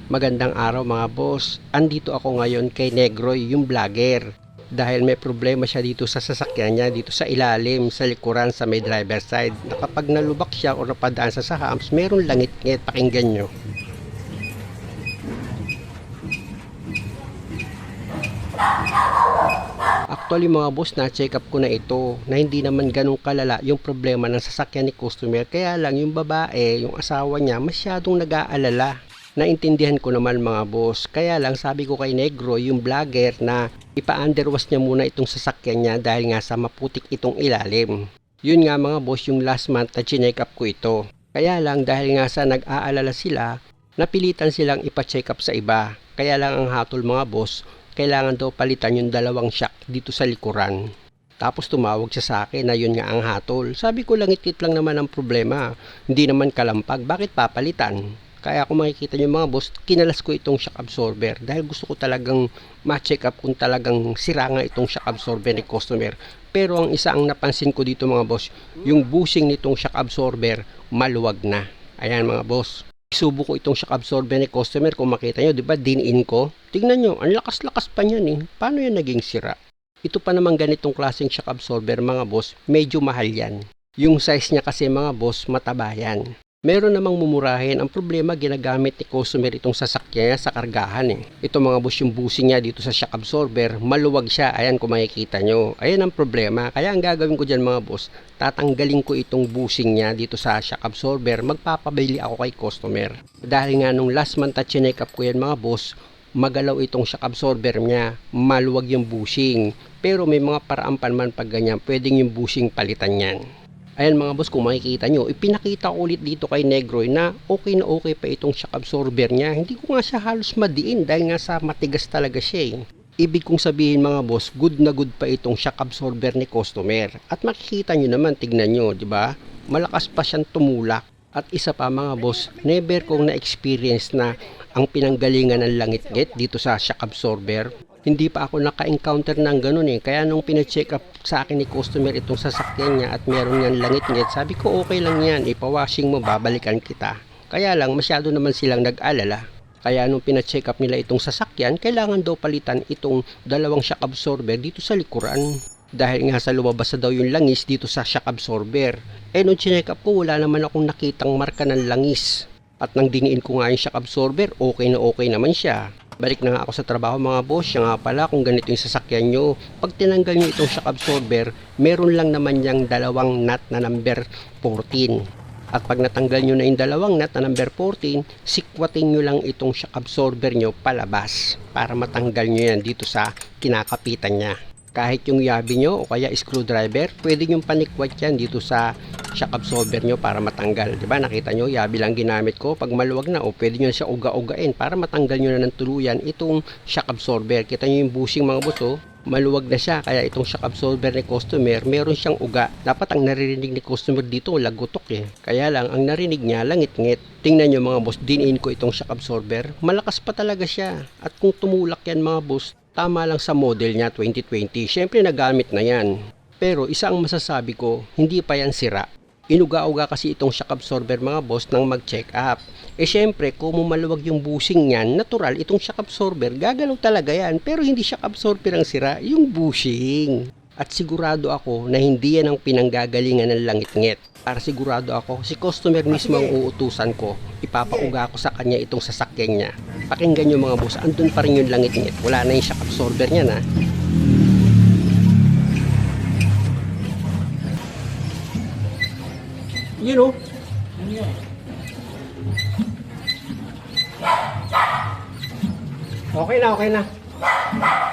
Magandang araw mga boss. Andito ako ngayon kay Negroy, yung vlogger. Dahil may problema siya dito sa sasakyan niya, dito sa ilalim, sa likuran, sa may driver side. Na kapag nalubak siya o napadaan sa humps, meron langit-ngit. Pakinggan nyo. Actually mga boss, na-check up ko na ito na hindi naman ganun kalala yung problema ng sasakyan ni customer. Kaya lang yung babae, yung asawa niya, masyadong nag-aalala. Naintindihan ko naman mga boss. Kaya lang sabi ko kay Negro, yung vlogger, na ipa-underwash niya muna itong sasakyan niya dahil nga sa maputik itong ilalim. Yun nga mga boss, yung last month na chinek up ko ito. Kaya lang dahil nga sa nag-aalala sila, napilitan silang ipa-check up sa iba. Kaya lang ang hatol mga boss, kailangan daw palitan yung dalawang shock dito sa likuran. Tapos tumawag siya sa akin na yun nga ang hatol. Sabi ko langit-ngit lang naman ang problema. Hindi naman kalampag, bakit papalitan? Kaya kung makikita nyo mga boss, kinalas ko itong shock absorber dahil gusto ko talagang ma-check up kung talagang sira nga itong shock absorber ni customer. Pero ang isa ang napansin ko dito mga boss, yung bushing nitong shock absorber maluwag na. Ayan mga boss. Isubo ko itong shock absorber ni customer, kung makita nyo, diba din-in ko? Tignan nyo, ang lakas-lakas pa niyan eh. Paano yan naging sira? Ito pa naman ganitong klaseng shock absorber mga boss, medyo mahal yan. Yung size niya kasi mga boss, mataba yan. Meron namang mumurahin, ang problema ginagamit ni customer itong sasakyan niya sa kargahan eh. Ito mga boss, yung bushing niya dito sa shock absorber, maluwag siya. Ayan kung makikita nyo. Ayan ang problema. Kaya ang gagawin ko dyan mga boss, tatanggalin ko itong bushing niya dito sa shock absorber, magpapabili ako kay customer. Dahil nga nung last month at chinek up ko yan mga boss, magalaw itong shock absorber niya, maluwag yung bushing. Pero may mga paraan pa naman pag ganyan, pwedeng yung bushing palitan yan. Ayan mga boss, kung makikita nyo, ipinakita ko ulit dito kay Negroy na okay pa itong shock absorber niya. Hindi ko nga siya halos madiin dahil nga sa matigas talaga siya eh. Ibig kong sabihin mga boss, good na good pa itong shock absorber ni customer. At makikita nyo naman, tignan nyo, di ba? Malakas pa siyang tumulak. At isa pa mga boss, never kong na-experience na ang pinanggalingan ng langit-ngit dito sa shock absorber. Hindi pa ako naka-encounter ng ganun eh. Kaya nung pina-check up sa akin ni customer itong sasakyan niya at meron niyang langit-ngit, sabi ko okay lang yan, ipawashing mo, babalikan kita. Kaya lang masyado naman silang nag-alala. Kaya nung pina-check up nila itong sasakyan, kailangan daw palitan itong dalawang shock absorber dito sa likuran. Dahil nga sa lumabas na daw yung langis dito sa shock absorber. Eh nung chinek up ko, wala naman akong nakitang marka ng langis. At nang diniin ko nga yung shock absorber, okay naman siya. Balik na nga ako sa trabaho mga boss. Siya nga pala, kung ganito yung sasakyan nyo, pag tinanggal nyo itong shock absorber, meron lang naman yung dalawang nut na number 14. At pag natanggal nyo na yung dalawang nut na number 14, sikwatin nyo lang itong shock absorber nyo palabas para matanggal nyo yan dito sa kinakapitan nya. Kahit yung yabi nyo o kaya screwdriver, pwede nyo panikwat yan dito sa shock absorber nyo para matanggal. Diba nakita nyo, yabi lang ginamit ko. Pag maluwag na, pwede nyo siya uga-ugain para matanggal nyo na ng tuluyan itong shock absorber. Kita nyo yung bushing mga boss, maluwag na siya. Kaya itong shock absorber ni customer, meron siyang uga. Dapat ang naririnig ni customer dito, lagutok eh. Kaya lang, ang narinig niya, langit-ngit. Tingnan nyo mga boss, din-in ko itong shock absorber. Malakas pa talaga siya. At kung tumulak yan mga boss, tama lang sa model niya 2020. Syempre nagamit na yan. Pero isa ang masasabi ko, hindi pa yan sira. Inuga-uga kasi itong shock absorber mga boss nang mag-check up. Syempre kung maluwag yung bushing niyan, natural itong shock absorber, gagalaw talaga yan. Pero hindi shock absorber ang sira, yung bushing. At sigurado ako na hindi yan ang pinanggagalingan ng langit-ngit. Para sigurado ako, si customer mismo ang uutusan ko. Ipapauga ko sa kanya itong sasakyan niya. Pakinggan nyo mga boss, andun pa rin yung langit-ngit. Wala na yung shock absorber niya na. You know? Okay na.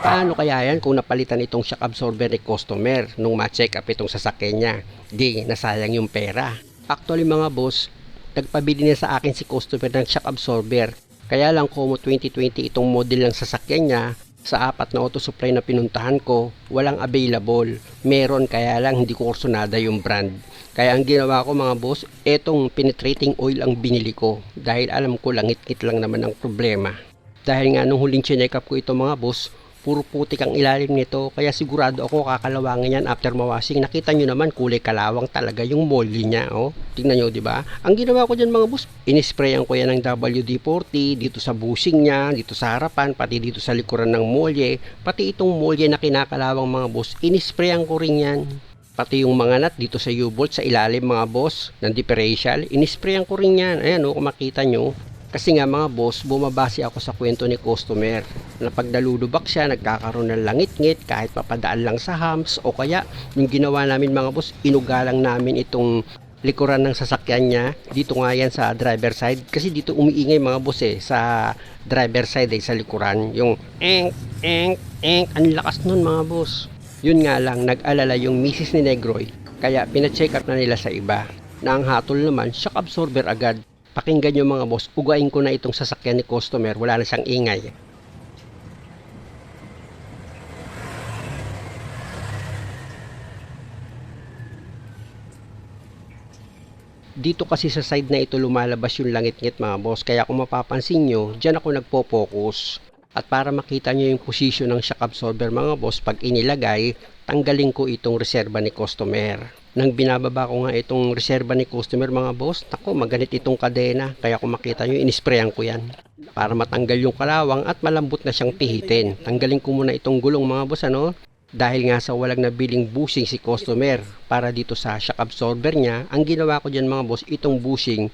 Paano kaya yan kung napalitan itong shock absorber ni customer nung ma-check up itong sasakyan niya? Di, nasayang yung pera. Actually mga boss, nagpabili niya sa akin si customer ng shock absorber. Kaya lang Como 2020 itong model ng sasakyan niya, sa 4 na auto supply na pinuntahan ko, walang available. Meron, kaya lang hindi ko kursunada yung brand. Kaya ang ginawa ko mga boss, etong penetrating oil ang binili ko. Dahil alam ko langit-ngit lang naman ang problema. Dahil nga nung huling chinek up ko ito mga boss, Puro putik ang ilalim nito, kaya sigurado ako kakalawangin yan after mawashing. Nakita nyo naman, kulay kalawang talaga yung molly niya, oh. Tingnan nyo, di ba? Ang ginawa ko dyan mga boss, inisprayan ko yan ng WD-40 dito sa bushing niya, dito sa harapan, pati dito sa likuran ng molye, pati itong molye na kinakalawang mga boss, inisprayan ko rin yan. Pati yung mga nut dito sa U-bolt sa ilalim mga boss ng differential, inisprayan ko rin yan. Ayan, oh, kung makita nyo. Kasi nga mga boss, bumabase ako sa kwento ni customer na pag nalulubak siya, nagkakaroon ng langit-ngit kahit papadaan lang sa hams, o kaya yung ginawa namin mga boss, inugalang namin itong likuran ng sasakyan niya. Dito nga yan sa driver side, kasi dito umiingay mga boss sa driver side sa likuran, yung ang lakas nun mga boss. Yun nga lang, nag-alala yung misis ni Negroy, kaya pina-check up na nila sa iba, na ang hatol naman, shock absorber agad. Pakinggan nyo mga boss, ugain ko na itong sasakyan ni customer, wala na siyang ingay. Dito kasi sa side na ito lumalabas yung langit-ngit mga boss, kaya kung mapapansin nyo, dyan ako nagpo-focus. At para makita nyo yung position ng shock absorber mga boss, pag inilagay, tanggalin ko itong reserba ni customer. Nang binababa ko nga itong reserba ni customer mga boss, nako maganit itong kadena, kaya kung makita nyo, inisprayan ko yan para matanggal yung kalawang at malambot na siyang pihitin. Tanggalin ko muna itong gulong mga boss, ano, dahil nga sa walang nabiling bushing si customer para dito sa shock absorber niya. Ang ginawa ko dyan mga boss, itong bushing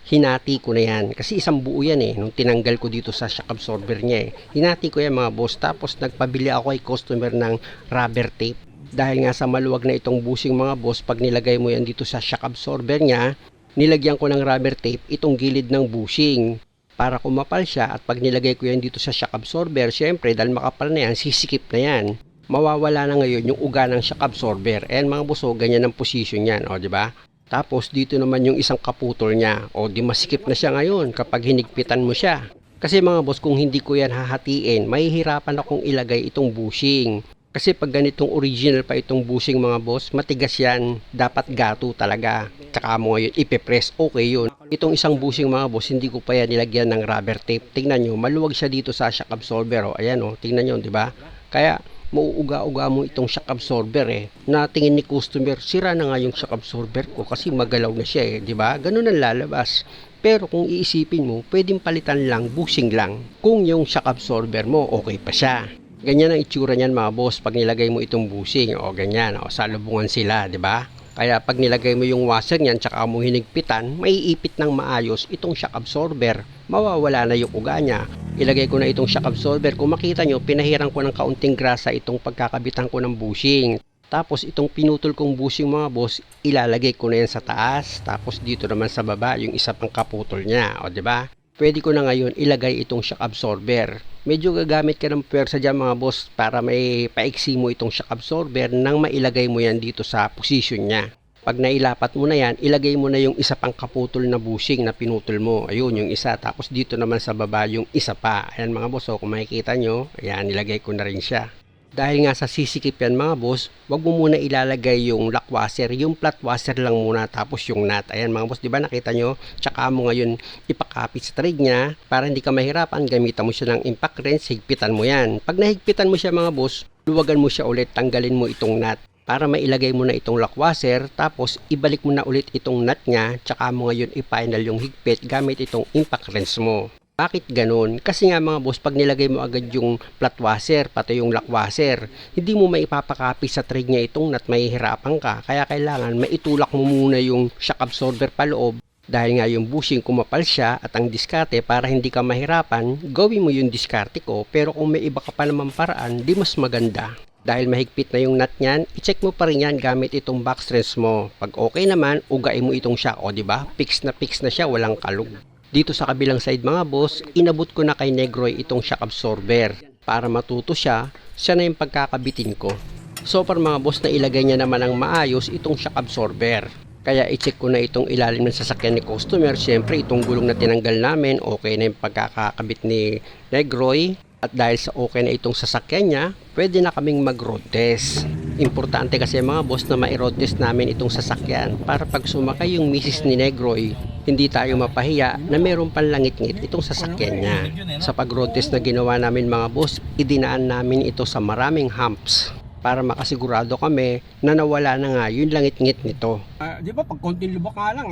hinati ko na yan, kasi isang buo yan nung tinanggal ko dito sa shock absorber niya hinati ko yan mga boss. Tapos nagpabili ako kay customer ng rubber tape, dahil nga sa maluwag na itong bushing mga boss, pag nilagay mo yan dito sa shock absorber niya, nilagyan ko ng rubber tape itong gilid ng bushing para kumapal siya. At pag nilagay ko yan dito sa shock absorber, syempre dahil makapal na yan, sisikip na yan, mawawala na ngayon yung uga ng shock absorber. And mga boss, ganyan ang position yan, o diba? Tapos dito naman yung isang kaputol niya, o di masikip na siya ngayon kapag hinigpitan mo siya. Kasi mga boss, kung hindi ko yan hahatiin, mahihirapan akong ilagay itong bushing. Kasi pag ganitong original pa itong bushing mga boss, matigas yan, dapat gato talaga. Tsaka mo ngayon ipipress, okay yun. Itong isang bushing mga boss, hindi ko pa yan nilagyan ng rubber tape. Tingnan nyo, maluwag siya dito sa shock absorber, ayan tingnan nyo, di ba? Kaya mauuga-uga mo itong shock absorber na tingin ni customer, sira na nga yung shock absorber ko kasi magalaw na siya di ba? Ganun ang lalabas. Pero kung iisipin mo, pwedeng palitan lang, bushing lang, kung yung shock absorber mo okay pa siya. Ganyan ang itsura niyan mga boss pag nilagay mo itong bushing, ganyan, salubungan sila, di ba? Kaya pag nilagay mo yung washer niyan tsaka mo hinigpitan, maiipit ng maayos itong shock absorber, mawawala na yung uga niya. Ilagay ko na itong shock absorber, kung makita nyo, pinahiran ko ng kaunting grasa itong pagkakabitan ko ng bushing. Tapos itong pinutol kong bushing mga boss, ilalagay ko na yan sa taas, tapos dito naman sa baba yung isa pang kaputol niya, di ba? Pwede ko na ngayon ilagay itong shock absorber. Medyo gagamit ka ng pwersa dyan mga boss para may paiksi mo itong shock absorber nang mailagay mo yan dito sa position niya. Pag nailapat mo na yan, ilagay mo na yung isa pang kaputol na bushing na pinutol mo. Ayun yung isa. Tapos dito naman sa baba yung isa pa. Ayan mga boss, kung makikita nyo, ayan, nilagay ko na rin siya. Dahil nga sa sisikip yan mga boss, wag mo muna ilalagay yung lock washer, yung flat washer lang muna, tapos yung nut. Ayan mga boss, di ba nakita nyo? Tsaka mo ngayon ipakapit sa thread niya para hindi ka mahirapan, gamitan mo siya ng impact wrench, higpitan mo yan. Pag nahigpitan mo siya mga boss, luwagan mo siya ulit, tanggalin mo itong nut para mailagay mo na itong lock washer, tapos ibalik mo na ulit itong nut niya, tsaka mo ngayon i-final yung higpit gamit itong impact wrench mo. Bakit ganun? Kasi nga mga boss, pag nilagay mo agad yung flat washer, pati yung lock washer, hindi mo maipapakapit sa thread niya itong nut, mahihirapan ka. Kaya kailangan maitulak mo muna yung shock absorber paloob. Dahil nga yung bushing kumapal siya, at ang diskarte para hindi ka mahirapan, gawin mo yung diskarte ko. Pero kung may iba ka pa naman paraan, di mas maganda. Dahil mahigpit na yung nut niyan, i-check mo pa rin yan gamit itong box wrench mo. Pag okay naman, ugain mo itong siya. O diba? Fix na siya, walang kalug. Dito sa kabilang side mga boss, inabot ko na kay Negroy itong shock absorber. Para matuto siya na yung pagkakabitin ko. So para mga boss, na ilagay niya naman ng maayos itong shock absorber. Kaya i-check ko na itong ilalim ng sasakyan ni customer. Siyempre itong gulong na tinanggal namin, okay na yung pagkakakabit ni Negroy. At dahil sa okay na itong sasakyan niya, pwede na kaming mag-road test. Importante kasi mga boss na ma-road test namin itong sasakyan para pag sumakay yung misis ni Negroy, hindi tayo mapahiya na meron panlangit-ngit itong sasakyan niya. Sa pag-road test na ginawa namin mga boss, idinaan namin ito sa maraming humps para makasigurado kami na nawala na nga yung langit-ngit nito. Di ba pag konting lubak nga lang,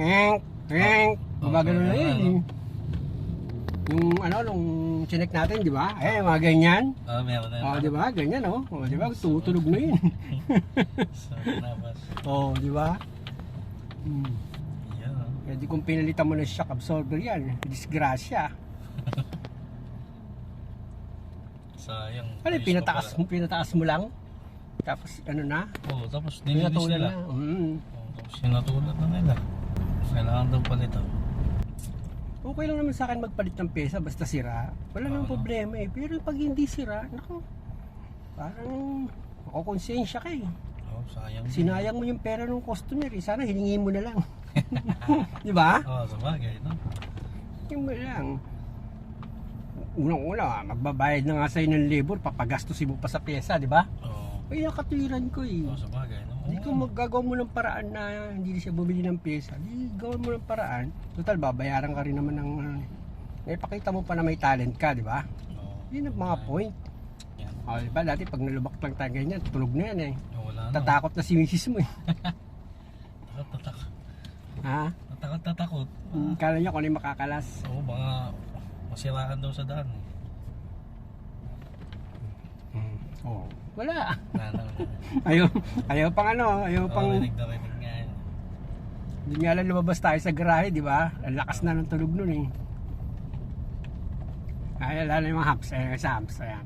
magagano na yun. Yung nung chinek natin, di ba? Mga ganyan. Meron na. Di ba? Ganyan, di ba? Tutulog na yun. Di ba? Pwede kung pinalitan mo ng shock absorber yan. Disgrasya. Sayang. Pinataas mo lang? Tapos na? Tapos nilinis nila. Tapos sinatulad na nila. Kailangan daw palito. Okay lang naman sa akin magpalit ng pyesa basta sira. Wala namang problema Pero pag hindi sira, naku, parang makukonsensya ka sayang. Sinayang mo yung pera ng customer Sana hiningi mo na lang. Di ba? Sabagay, no? Yung mo lang. Unang-una, magbabayad na nga sa'yo ng labor, papagastusin mo pa sa pyesa, di ba? Kaya katwiran ko sabagay, no? Hindi ko magagawa mo ng paraan na hindi siya bumili ng pyesa. Hindi gawin mo ng paraan. Total, babayaran ka rin naman ng... Ipakita mo pa na may talent ka, di ba? Yun ang mga point. Diba? Dati pag nalubak lang tayo ganyan, tulog na yan Wala na. Tatakot na si misis mo Tatakot. Ha? Tatakot. Kala niya kung ano yung makakalas. Baka masiraan daw sa daan. Wala. Wala. Ayaw pang ayaw pang... Rinig nga yun. Hindi nga lang lumabas tayo sa garahe, di ba? Ang lakas na ng tulog nun lalo yung mga humps, sa humps, ayan.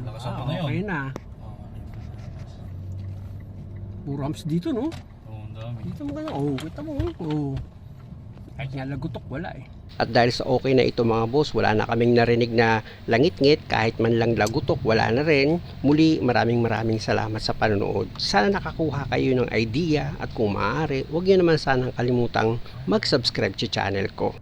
Lakasan ko na yun. Okay na. Puro humps dito, no? Ang dami. Dito mo kita mo. Kahit nga lagutok, wala At dahil sa okay na ito mga boss, wala na kaming narinig na langit-ngit, kahit man lang lagutok, wala na rin. Muli, maraming salamat sa panonood. Sana nakakuha kayo ng idea at kung maaari, huwag niyo naman sanang kalimutang mag-subscribe sa channel ko.